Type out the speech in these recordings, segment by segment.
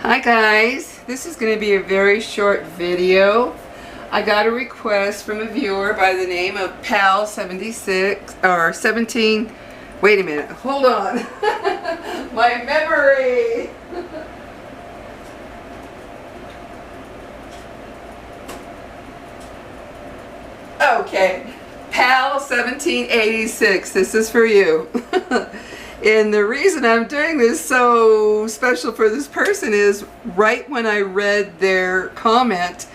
Hi guys, this is going to be a very short video. I got a request from a viewer by the name of Pal76 or 17. Wait a minute, hold on. My memory. Okay, Pal1786, this is for you. And the reason I'm doing this so special for this person is right when I read their comment,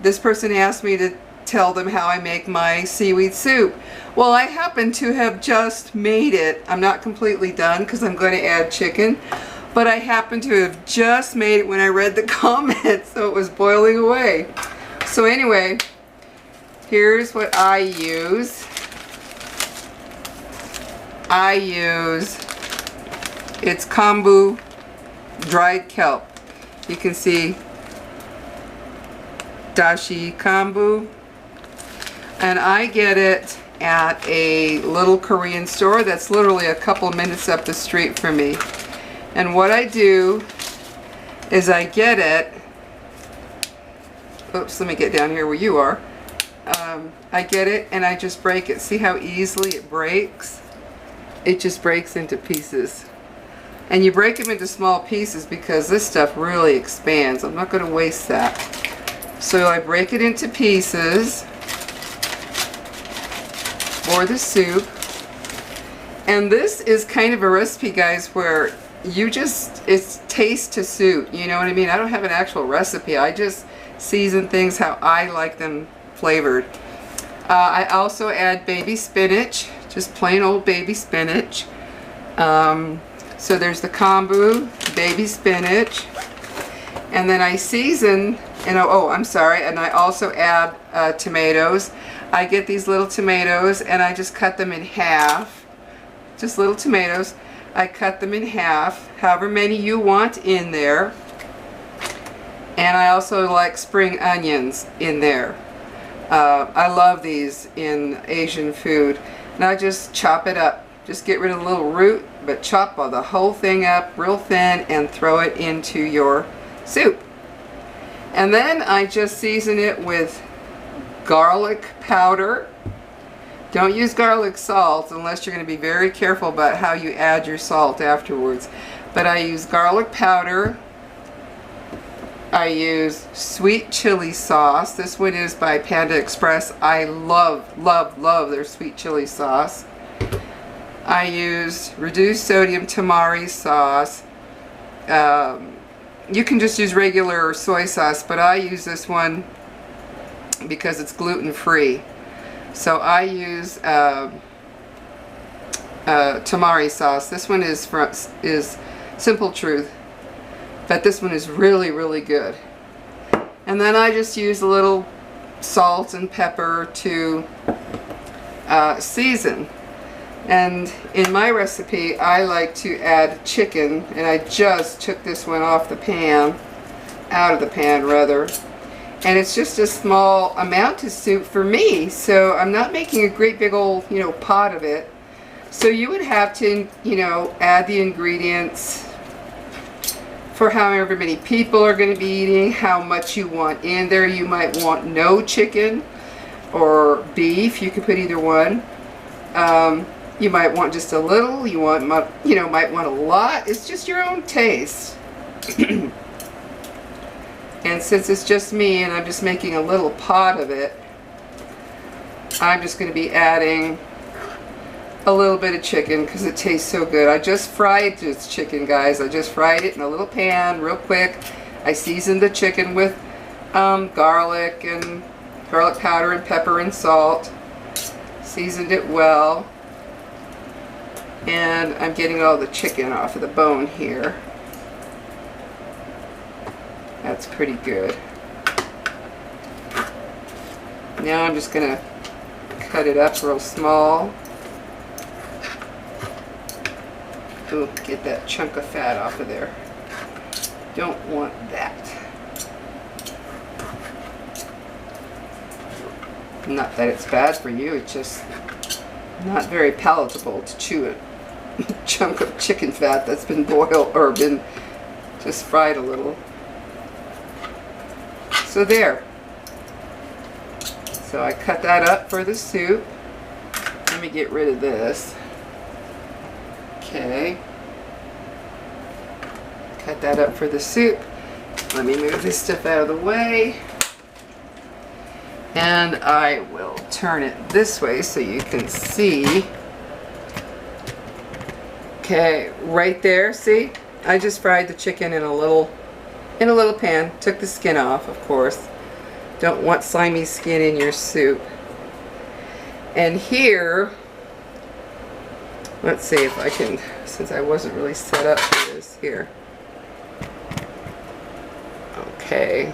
this person asked me to tell them how I make my seaweed soup. Well, I happen to have just made it. I'm not completely done because I'm going to add chicken, but I happen to have just made it when I read the comment, so it was boiling away. So anyway, here's what I use. It's Kombu dried kelp. You can see dashi Kombu, and I get it at a little Korean store that's literally a couple minutes up the street from me. And what I do is I get it, oops, let me get down here where you are. I get it and I just break it. See how easily it breaks? It just breaks into pieces. And you break them into small pieces because this stuff really expands. I'm not going to waste that. So I break it into pieces for the soup. And this is kind of a recipe, guys, where you just, it's taste to suit. You know what I mean? I don't have an actual recipe. I just season things how I like them flavored. I also add baby spinach. Just plain old baby spinach. So there's the kombu, baby spinach, and then I season, and I'm sorry, and I also add tomatoes. I get these little tomatoes and I just cut them in half. Just little tomatoes. I cut them in half, however many you want in there. And I also like spring onions in there. I love these in Asian food. And I just chop it up. Just get rid of the little root, but chop the whole thing up real thin and throw it into your soup. And then I just season it with garlic powder. Don't use garlic salt unless you're going to be very careful about how you add your salt afterwards. But I use garlic powder. I use sweet chili sauce. This one is by Panda Express. I love, love, love their sweet chili sauce. I use reduced sodium tamari sauce. You can just use regular soy sauce, but I use this one because it's gluten-free. So I use tamari sauce. This one is Simple Truth. But this one is really, really good. And then I just use a little salt and pepper to season. And in my recipe, I like to add chicken, and I just took this one off the pan, out of the pan rather. And it's just a small amount of soup for me, so I'm not making a great big old, pot of it. So you would have to, add the ingredients for however many people are going to be eating, how much you want in there. You might want no chicken or beef. You can put either one. You might want just a little. You want, might want a lot. It's just your own taste. And since it's just me and I'm just making a little pot of it, I'm just going to be adding a little bit of chicken because it tastes so good. I just fried this chicken, guys. I just fried it in a little pan real quick. I seasoned the chicken with garlic powder and pepper and salt. Seasoned it well. And I'm getting all the chicken off of the bone here. That's pretty good. Now I'm just going to cut it up real small. Ooh, get that chunk of fat off of there. Don't want that. Not that it's bad for you, it's just not very palatable to chew a chunk of chicken fat that's been boiled or been Just fried a little. So there. So I cut that up for the soup. Let me get rid of this. Okay. Cut that up for the soup. Let me move this stuff out of the way. And I will turn it this way so you can see. Okay, right there, see? I just fried the chicken in a little pan. Took the skin off, of course. Don't want slimy skin in your soup. And here, let's see if I can, since I wasn't really set up for this here. Okay.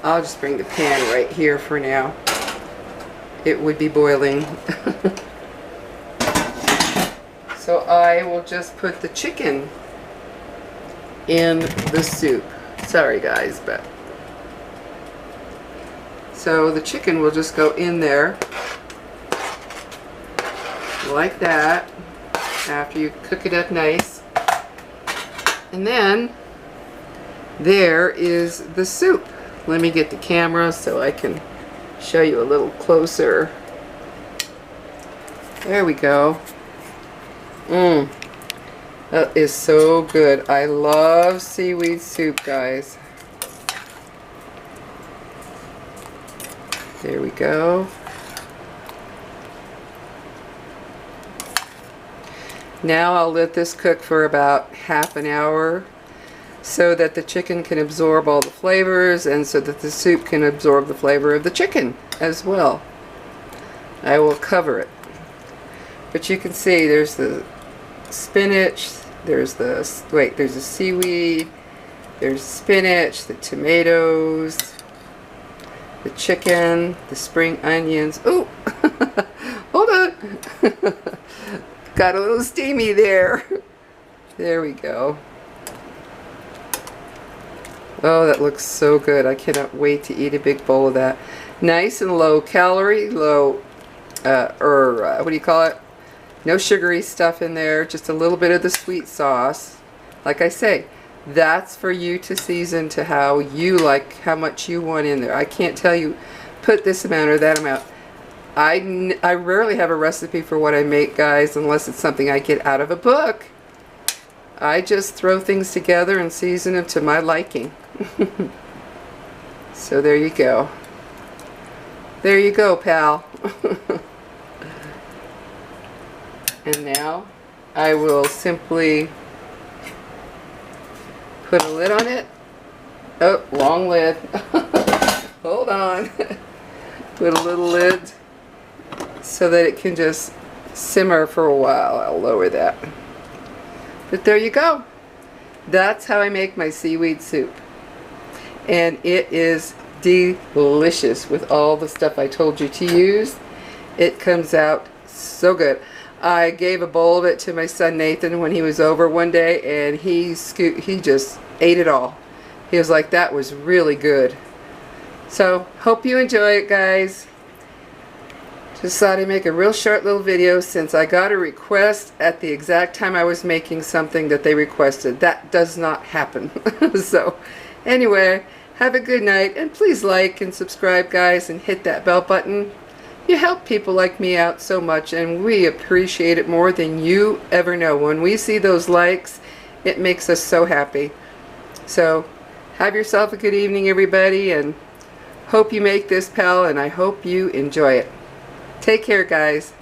I'll just bring the pan right here for now. It would be boiling. So I will just put the chicken in the soup. Sorry guys, but so the chicken will just go in there like that after you cook it up nice. And then there is the soup. Let me get the camera so I can show you a little closer. There we go. That is so good. I love seaweed soup, guys. There we go. Now I'll let this cook for about half an hour so that the chicken can absorb all the flavors and so that the soup can absorb the flavor of the chicken as well. I will cover it. But you can see there's the spinach, there's the seaweed, there's spinach, the tomatoes, the chicken, the spring onions. Ooh, hold on. Got a little steamy there. There we go. Oh, that looks so good. I cannot wait to eat a big bowl of that. Nice and low calorie, low, what do you call it? No sugary stuff in there, just a little bit of the sweet sauce. Like I say, that's for you to season to how you like, how much you want in there. I can't tell you, put this amount or that amount. I rarely have a recipe for what I make, guys, unless it's something I get out of a book. I just throw things together and season them to my liking. So there you go. There you go, pal. And now I will simply put a lid on it. Oh, wrong lid. Hold on. Put a little lid so that it can just simmer for a while. I'll lower that. But there you go. That's how I make my seaweed soup. And it is delicious with all the stuff I told you to use. It comes out so good. I gave a bowl of it to my son Nathan when he was over one day, and he just ate it all. He was like, that was really good. So, hope you enjoy it, guys. Just thought I'd make a real short little video since I got a request at the exact time I was making something that they requested. That does not happen. So, anyway, have a good night, and please like and subscribe, guys, and hit that bell button. You help people like me out so much, and we appreciate it more than you ever know. When we see those likes, it makes us so happy. So, have yourself a good evening, everybody, and hope you make this, pal, and I hope you enjoy it. Take care, guys.